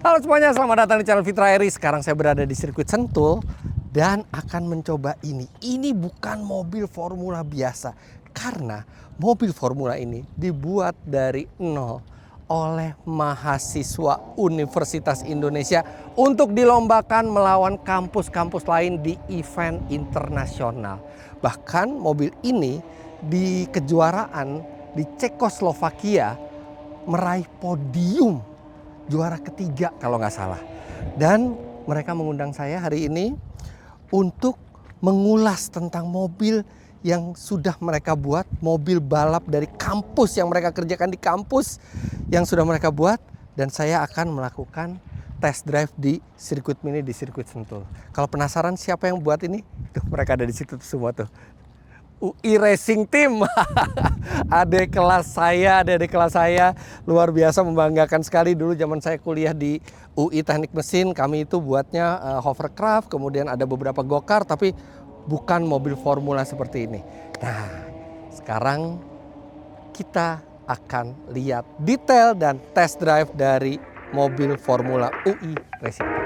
Halo semuanya, selamat datang di channel Fitra Eri. Sekarang saya berada di sirkuit Sentul dan akan mencoba ini. Ini bukan mobil formula biasa, karena mobil formula ini dibuat dari nol oleh mahasiswa Universitas Indonesia untuk dilombakan melawan kampus-kampus lain di event internasional. Bahkan mobil ini di kejuaraan di Cekoslovakia meraih podium juara ketiga kalau nggak salah. Dan mereka mengundang saya hari ini untuk mengulas tentang mobil yang sudah mereka buat, mobil balap dari kampus yang mereka kerjakan di kampus yang sudah mereka buat, dan saya akan melakukan test drive di sirkuit mini di sirkuit Sentul. Kalau penasaran siapa yang buat ini, tuh mereka ada di situ semua tuh. UI Racing Team, adik kelas saya luar biasa, membanggakan sekali. Dulu zaman saya kuliah di UI Teknik Mesin, kami itu buatnya hovercraft, kemudian ada beberapa go-kart, tapi bukan mobil formula seperti ini. Nah, sekarang kita akan lihat detail dan test drive dari mobil formula UI Racing Team.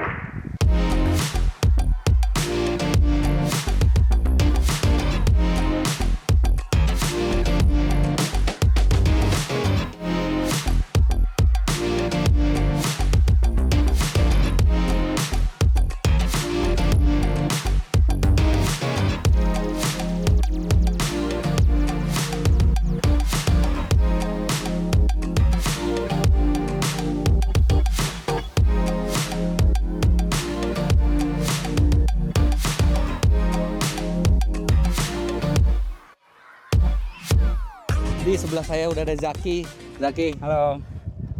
Di sebelah saya udah ada Zaki. Zaki, Halo.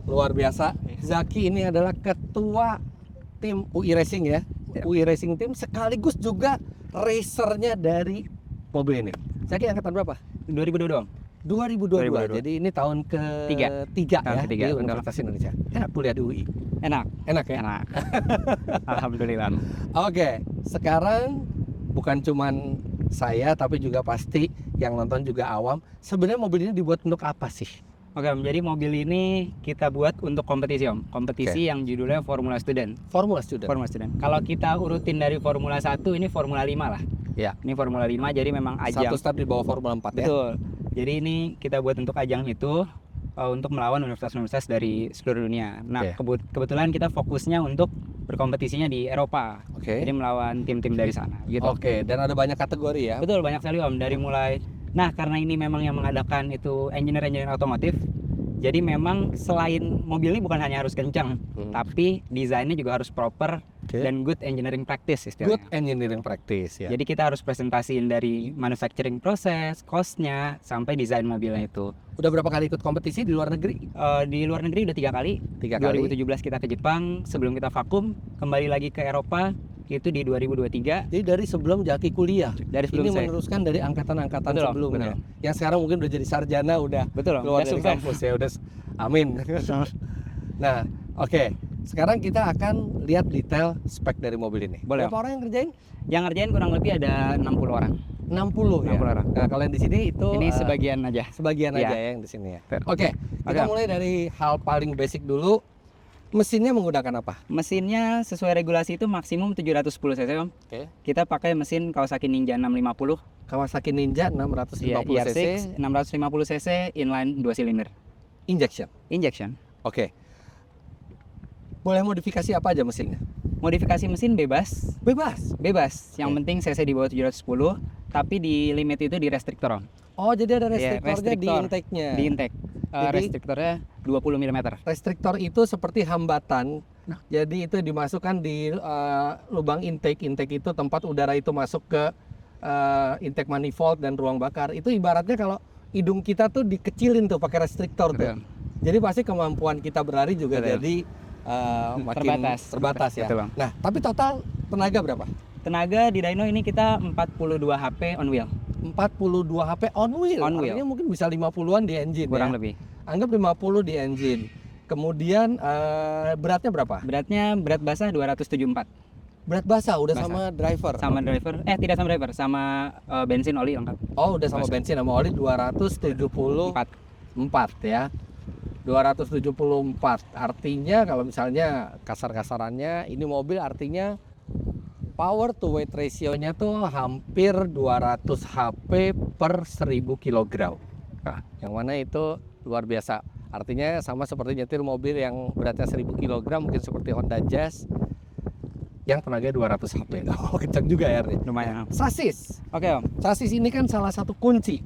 luar biasa. Zaki ini adalah ketua tim UI Racing ya. UI Racing Team sekaligus juga racernya dari mobil ini. Zaki angkatan berapa? 2022. 2022. Jadi ini tahun ketiga ya Ketiga, di betul. Universitas Indonesia. Enak kuliah di UI. Enak. Enak ya? Enak. Alhamdulillah. Oke, sekarang bukan cuman saya tapi juga pasti yang nonton juga awam. Sebenarnya mobil ini dibuat untuk apa sih? Oke, jadi mobil ini kita buat untuk kompetisi, Om. Kompetisi yang judulnya Formula Student. Formula Student. Formula Student. Kalau kita urutin dari Formula 1, ini Formula 5 lah. Ya. Ini Formula 5, jadi memang ajang. Satu start di bawah Formula 4 ya. Betul. Jadi ini kita buat untuk ajang itu untuk melawan universitas-universitas dari seluruh dunia. Nah, kebetulan kita fokusnya untuk berkompetisinya di Eropa. Oke. Jadi melawan tim-tim dari sana gitu. Oke, dan ada banyak kategori ya. Betul, banyak sekali Om, dari mulai. Nah, karena ini memang yang mengadakan itu engineer otomotif. Jadi memang selain mobil ini bukan hanya harus kencang, tapi desainnya juga harus proper dan good engineering practice istilahnya. Good engineering practice ya. Jadi kita harus presentasiin dari manufacturing proses, cost-nya, sampai desain mobilnya itu. Udah berapa kali ikut kompetisi di luar negeri? Di luar negeri udah 3 kali. 3 kali. 2017 kita ke Jepang, sebelum kita vakum, kembali lagi ke Eropa, itu di 2023. Jadi dari sebelum Jaki kuliah. Dari sebelum ini saya. meneruskan dari angkatan-angkatan Betul, sebelumnya. betul. Yang sekarang mungkin udah jadi sarjana, udah Betul, keluar udah dari sukses. kampus ya, udah amin. Nah, oke. Sekarang kita akan lihat detail spek dari mobil ini. Boleh. Berapa orang yang kerjain? Yang ngerjain kurang lebih ada 60 orang. 60 ya. 60 orang. Nah, kalau yang di sini itu Ini sebagian aja. sebagian Iya. aja ya yang di sini ya. Betul. Oke, kita mulai dari hal paling basic dulu. Mesinnya menggunakan apa? Mesinnya sesuai regulasi itu maksimum 710 cc, Om. Oke. Kita pakai mesin Kawasaki Ninja 650. Kawasaki Ninja 650 Iya, cc 650 cc inline 2 silinder. injection. Injection. Oke. Boleh modifikasi apa aja mesinnya? Modifikasi mesin bebas. Bebas. Bebas. Yang Oke. penting cc di bawah 710, tapi di limit itu di restriktor, Om. Oh, jadi ada Iya, restriktornya di restriktor. intake-nya. Di intake. Jadi- Restriktornya 20 mm. Restriktor itu seperti hambatan. Jadi itu dimasukkan di lubang intake. Intake itu tempat udara itu masuk ke intake manifold dan ruang bakar. Itu ibaratnya kalau hidung kita tuh dikecilin tuh pakai restriktor tuh. Betul. Jadi pasti kemampuan kita berlari juga Betul. jadi makin terbatas ya. Betul, Bang. Nah, tapi total tenaga berapa? Tenaga di dyno ini kita 42 HP on wheel. 42 HP on wheel. On wheel. Artinya mungkin bisa 50-an di engine Kurang ya. lebih. Anggap 50 di engine. Kemudian beratnya berapa? Beratnya berat basah 274. Berat basah udah Basah. sama driver. Sama driver. Tidak sama driver, sama bensin oli lengkap. Oh, udah sama Basah. bensin sama oli 274 4. ya. 274. Artinya kalau misalnya kasar-kasarannya ini mobil artinya power to weight ratio-nya tuh hampir 200 HP per 1000 kg. Nah, yang mana itu luar biasa. Artinya sama seperti nyetir mobil yang beratnya 1000 kg, mungkin seperti Honda Jazz yang tenaga 200 HP. Oh, kencang juga ya, Rin. Lumayan. Sasis. Oke Om. Sasis ini kan salah satu kunci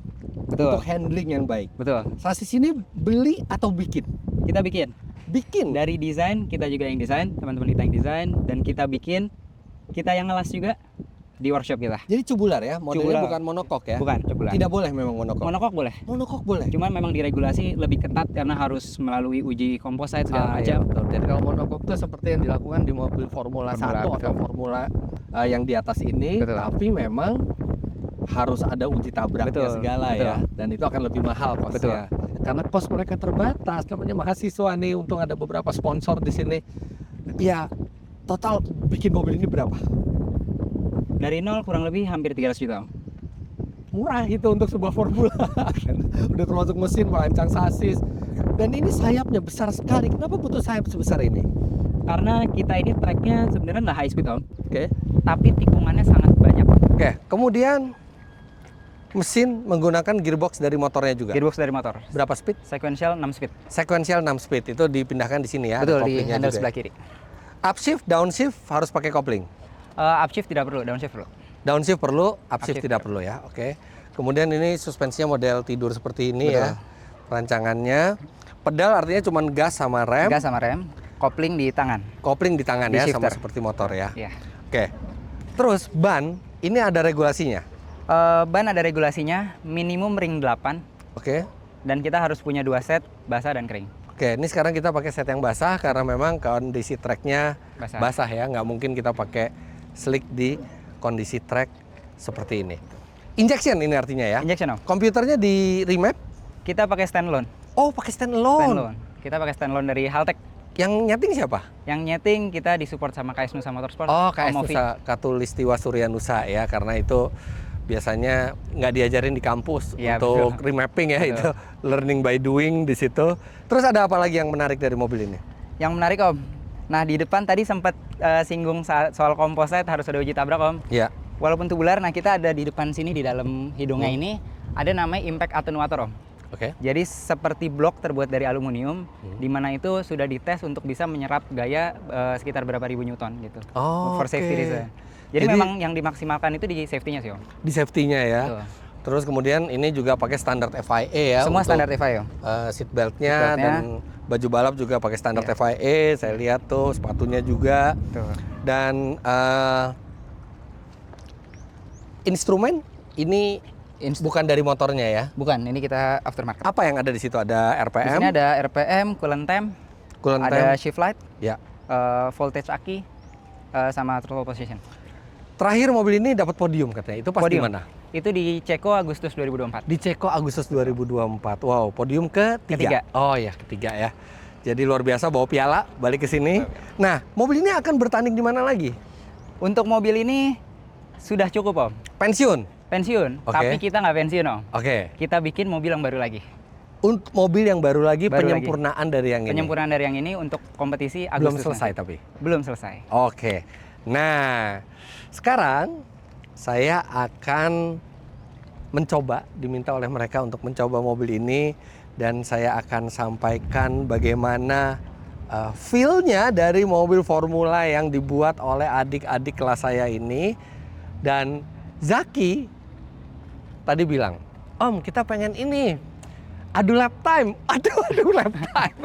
Betul. untuk handling yang baik. Betul. Sasis ini beli atau bikin? Kita bikin. Bikin. Dari desain, kita juga yang desain, teman-teman kita yang desain, dan kita bikin, kita yang ngelas juga di workshop kita. Jadi cubular ya, modelnya Cubular. bukan monokok ya? Bukan, coba. Tidak boleh memang monokok. Monokok boleh. Monokok boleh. Cuman memang diregulasi lebih ketat karena harus melalui uji composite segala Iya, macam. betul. Jadi kalau monokok itu seperti yang dilakukan di mobil Formula 1 atau betul. Formula yang di atas ini, Betul. tapi memang harus ada uji tabraknya Betul, segala betul. ya, dan itu akan lebih mahal kosnya. Karena kos mereka terbatas, namanya mahasiswa nih, untung ada beberapa sponsor di sini. Ya, total bikin mobil ini berapa? Dari nol kurang lebih hampir 300 juta. Om. Murah itu untuk sebuah Formula. Udah termasuk mesin, merancang sasis. Dan ini sayapnya besar sekali. Kenapa butuh sayap sebesar ini? Karena kita ini tracknya sebenarnya nggak high speed Om, Oke. tapi tikungannya sangat banyak. Oke, kemudian mesin menggunakan gearbox dari motornya juga. Gearbox dari motor. Berapa speed? Sequential 6 speed. Sequential 6 speed itu dipindahkan di sini ya. ada Betul, di couplingnya handle juga sebelah ya. kiri. Upshift, downshift harus pakai kopling. Upshift tidak perlu, downshift perlu. Downshift perlu, upshift Upshift tidak perlu ya. Oke. Kemudian ini suspensinya model tidur seperti ini ya. Perancangannya. Pedal artinya cuma gas sama rem. Gas sama rem, kopling di tangan. Kopling di tangan Di ya, sama shifter. seperti motor ya. Iya. Oke. Terus ban ini ada regulasinya. Ban ada regulasinya, minimum ring 8 Oke. dan kita harus punya 2 set basah dan kering. Oke, ini sekarang kita pakai set yang basah karena memang kondisi treknya basah ya, nggak mungkin kita pakai slick di kondisi trek seperti ini. Injection ini artinya ya. Injection Om. Komputernya di remap. Kita pakai standalone. Oh, pakai standalone. Standalone. Kita pakai standalone dari Haltech. Yang nyeting siapa? Yang nyeting kita disupport sama KS Nusa Motorsport. Oh, KS Omovi. Nusa Katulistiwa Surya Nusa ya, karena itu biasanya nggak diajarin di kampus Iya, untuk betul. remapping ya, Betul. itu learning by doing di situ. Terus ada apa lagi yang menarik dari mobil ini? Yang menarik Om. Nah di depan tadi sempat singgung soal composite harus ada uji tabrak Om. Ya. Walaupun tubular, nah kita ada di depan sini di dalam hidungnya ini ada namanya impact attenuator Om. Oke. Jadi seperti blok terbuat dari aluminium, di mana itu sudah dites untuk bisa menyerap gaya sekitar berapa ribu newton gitu. Oh, for safety oke. reason. Jadi memang yang dimaksimalkan itu di safety-nya sih Om. Di safety-nya ya. Betul. Terus kemudian ini juga pakai standar FIA ya. Semua untuk, standar FIA Om. seat belt-nya Seat belt-nya. dan baju balap juga pakai standar Iya. FIA. Saya lihat tuh sepatunya juga. Tuh. Dan instrumen ini bukan dari motornya ya. Bukan, ini kita aftermarket. Apa yang ada di situ? Ada Di RPM, sini ada RPM, coolant temp, coolant ada temp. shift light, Ya. voltage aki, sama throttle position. Terakhir mobil ini dapat podium katanya. Itu pas di Podium. mana? Itu di Ceko Agustus 2024. Di Ceko Agustus 2024. Wow, podium ketiga. Ketiga. Oh ya, ketiga ya. Jadi luar biasa bawa piala balik ke sini. Nah, mobil ini akan bertanding di mana lagi? Untuk mobil ini sudah cukup Om. Pensiun. Pensiun, Oke. tapi kita nggak pensiun Om. Oke. Kita bikin mobil yang baru lagi. Untuk mobil yang baru lagi, Baru penyempurnaan dari yang ini. Penyempurnaan dari yang ini untuk kompetisi Belum Agustus selesai nanti. tapi. Belum selesai. Oke. Nah, sekarang saya akan mencoba, diminta oleh mereka untuk mencoba mobil ini, dan saya akan sampaikan bagaimana feel-nya dari mobil Formula yang dibuat oleh adik-adik kelas saya ini. Dan Zaki tadi bilang, Om kita pengen ini, adu lap time. Adu lap time.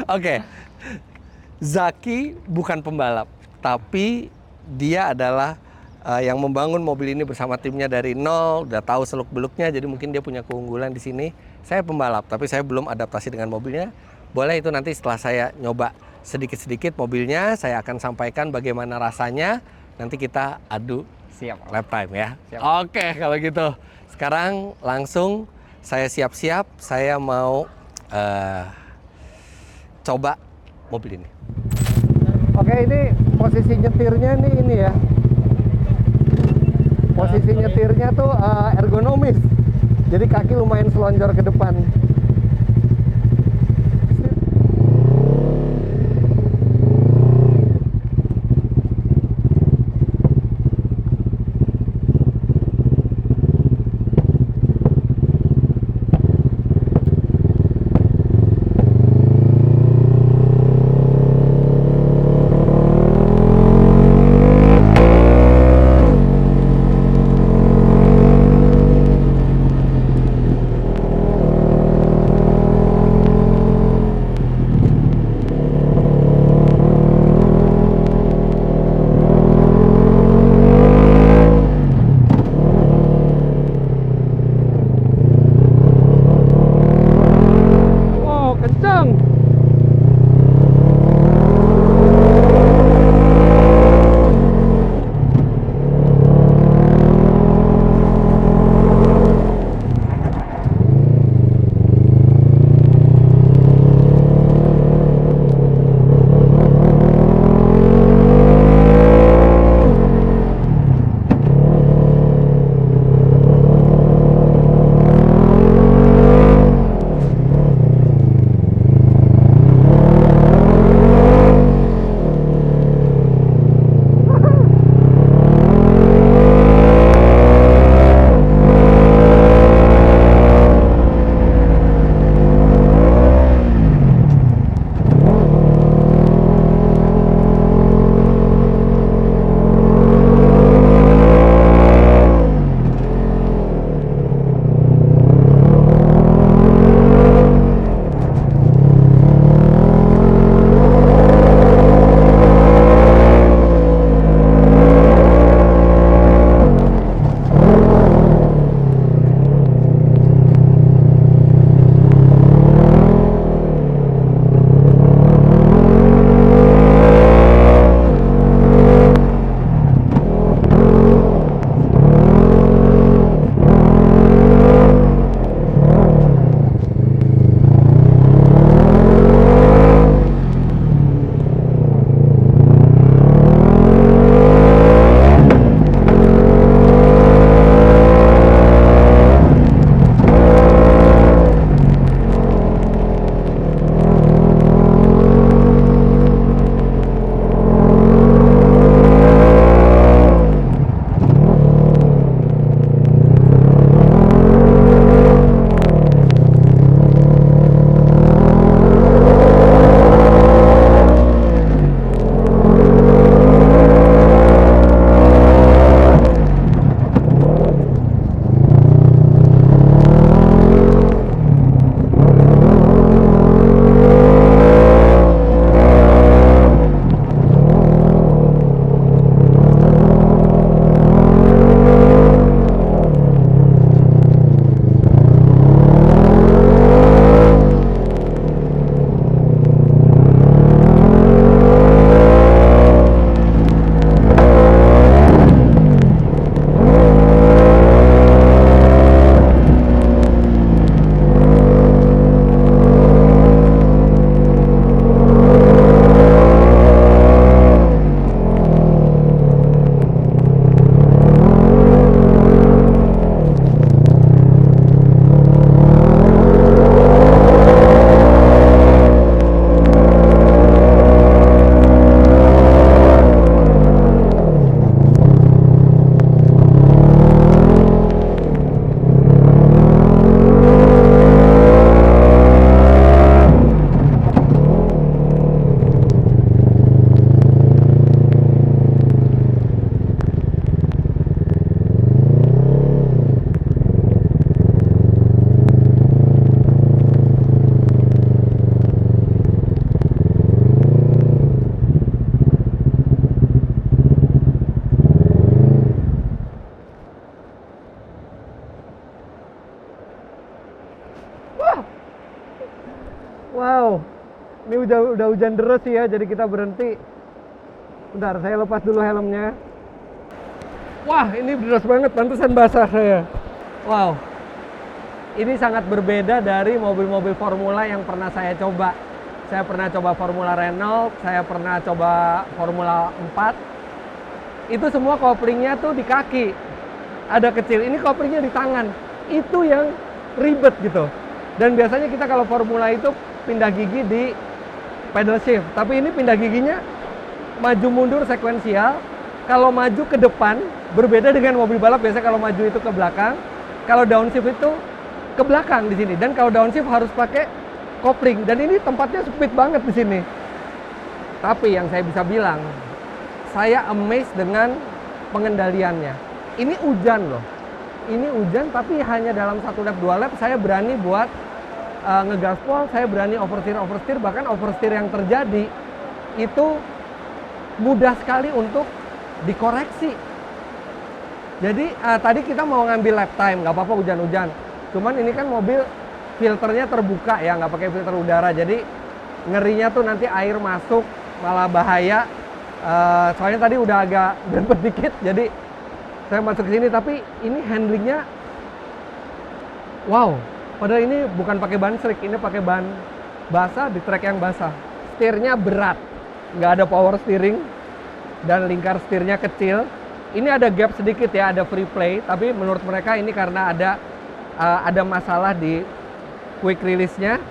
Oke. Zaki bukan pembalap, tapi dia adalah yang membangun mobil ini bersama timnya dari nol, udah tahu seluk-beluknya, jadi mungkin dia punya keunggulan di sini. Saya pembalap, tapi saya belum adaptasi dengan mobilnya. Boleh itu nanti setelah saya nyoba sedikit-sedikit mobilnya, saya akan sampaikan bagaimana rasanya. Nanti kita adu Siap. lap time ya. Siap. Oke, kalau gitu. Sekarang langsung saya siap-siap, saya mau coba mobil ini. Oke, ini posisi nyetirnya nih ini ya. Posisi nyetirnya tuh ergonomis. Jadi kaki lumayan selonjor ke depan. udah hujan deras sih ya, jadi kita berhenti. Bentar, saya lepas dulu helmnya. Wah, ini deras banget, pantesan basah saya. Wow, ini sangat berbeda dari mobil-mobil Formula yang pernah saya coba. Saya pernah coba Formula Renault, saya pernah coba Formula 4. Itu semua koplingnya tuh di kaki. Ada kecil, ini koplingnya di tangan. Itu yang ribet gitu. Dan biasanya kita kalau Formula itu pindah gigi di pedal shift. Tapi ini pindah giginya maju mundur sekuensial. Kalau maju ke depan, berbeda dengan mobil balap. Biasanya kalau maju itu ke belakang. Kalau downshift itu ke belakang di sini. Dan kalau downshift harus pakai kopling. Dan ini tempatnya speed banget di sini. Tapi yang saya bisa bilang, saya amazed dengan pengendaliannya. Ini hujan loh. Ini hujan, tapi hanya dalam 1 lap 2 lap saya berani buat ngegaspol, saya berani oversteer, bahkan oversteer yang terjadi itu mudah sekali untuk dikoreksi. Jadi tadi kita mau ngambil lap time, nggak apa-apa hujan-hujan. Cuman ini kan mobil filternya terbuka ya, nggak pakai filter udara. Jadi ngerinya tuh nanti air masuk malah bahaya. Soalnya tadi udah agak berempet dikit, jadi saya masuk ke sini. Tapi ini handlingnya, wow. Padahal ini bukan pakai ban slick, ini pakai ban basah di trek yang basah. Setirnya berat, nggak ada power steering dan lingkar setirnya kecil. Ini ada gap sedikit ya, ada free play. Tapi menurut mereka ini karena ada masalah di quick release-nya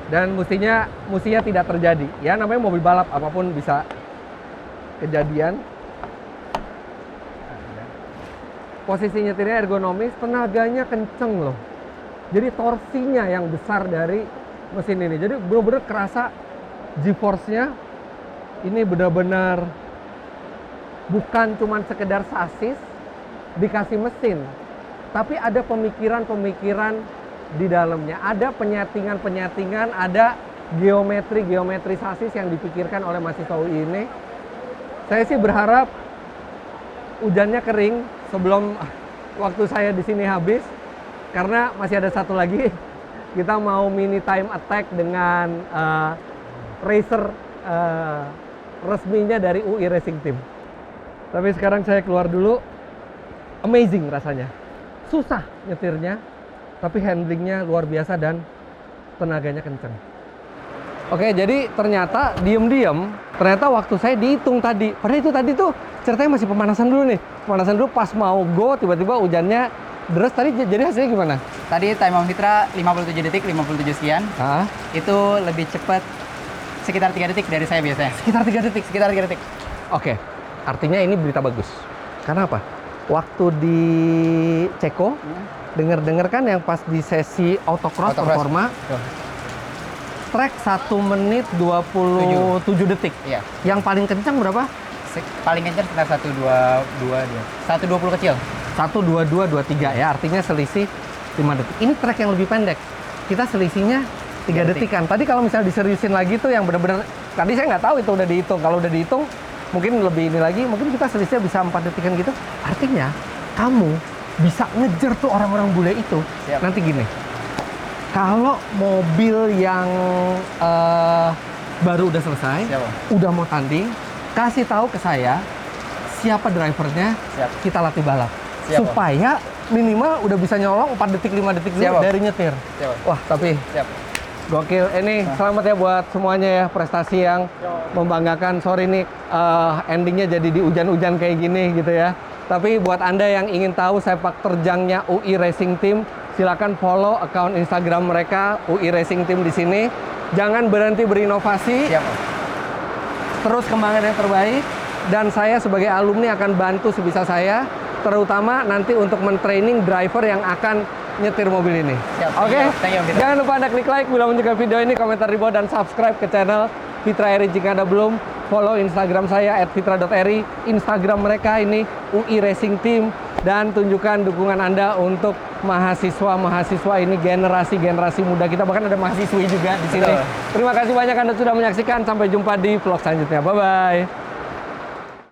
dan mestinya tidak terjadi. Ya namanya mobil balap, apapun bisa kejadian. Posisi nyetirnya ergonomis, tenaganya kenceng loh. Jadi torsinya yang besar dari mesin ini. Jadi benar-benar kerasa G-force-nya ini benar-benar bukan cuma sekedar sasis dikasih mesin, tapi ada pemikiran-pemikiran di dalamnya. Ada penyatingan-penyatingan, ada geometri sasis yang dipikirkan oleh mahasiswa UI ini. Saya sih berharap hujannya kering sebelum waktu saya di sini habis. Karena masih ada satu lagi, kita mau mini time attack dengan racer resminya dari UI Racing Team. Tapi sekarang saya keluar dulu. Amazing rasanya. Susah nyetirnya, tapi handlingnya luar biasa dan tenaganya kenceng. Oke, jadi ternyata ternyata waktu saya dihitung tadi. Padahal itu tadi tuh ceritanya masih pemanasan dulu nih. Pemanasan dulu pas mau go, tiba-tiba hujannya deras. Tadi jadi hasilnya gimana? Tadi time on Fitra 57 detik, 57 sekian. Itu lebih cepat sekitar 3 detik dari saya biasanya. Sekitar 3 detik? Sekitar 3 detik. Oke, artinya ini berita bagus. Karena apa? Waktu di Ceko, denger kan yang pas di sesi autocross performa, track 1 menit 27 detik. Iya. Yang paling kencang berapa? Paling kencang sekitar 120 kecil. 1:22:23 ya, artinya selisih 5 detik. Ini track yang lebih pendek. Kita selisihnya 3 detikan. Tadi kalau misalnya diseriusin lagi tuh yang benar-benar, tadi saya nggak tahu itu udah dihitung. Kalau udah dihitung mungkin lebih ini lagi, mungkin kita selisihnya bisa 4 detikan gitu. Artinya kamu bisa ngejar tuh orang-orang bule itu. Siap. Nanti gini, kalau mobil yang baru udah selesai, udah mau tanding, kasih tahu ke saya siapa drivernya, kita latih balap. Supaya minimal udah bisa nyolong 4 detik, 5 detik dulu dari nyetir. Wah, tapi gokil. Ini selamat ya buat semuanya ya, prestasi yang membanggakan. Sorry nih endingnya jadi di hujan-hujan kayak gini gitu ya. Tapi buat Anda yang ingin tahu sepak terjangnya UI Racing Team, silakan follow account Instagram mereka, UI Racing Team di sini. Jangan berhenti berinovasi. Terus kembangkan yang terbaik. Dan saya sebagai alumni akan bantu sebisa saya, terutama nanti untuk mentraining driver yang akan nyetir mobil ini. Oke? Jangan lupa Anda klik like bila menyukai video ini, komentar di bawah, dan subscribe ke channel Fitra Eri jika Anda belum. Follow Instagram saya @fitra.eri, Instagram mereka ini UI Racing Team, dan tunjukkan dukungan Anda untuk mahasiswa ini, generasi muda kita, bahkan ada mahasiswi juga di sini. Terima kasih banyak Anda sudah menyaksikan. Sampai jumpa di vlog selanjutnya. Bye bye.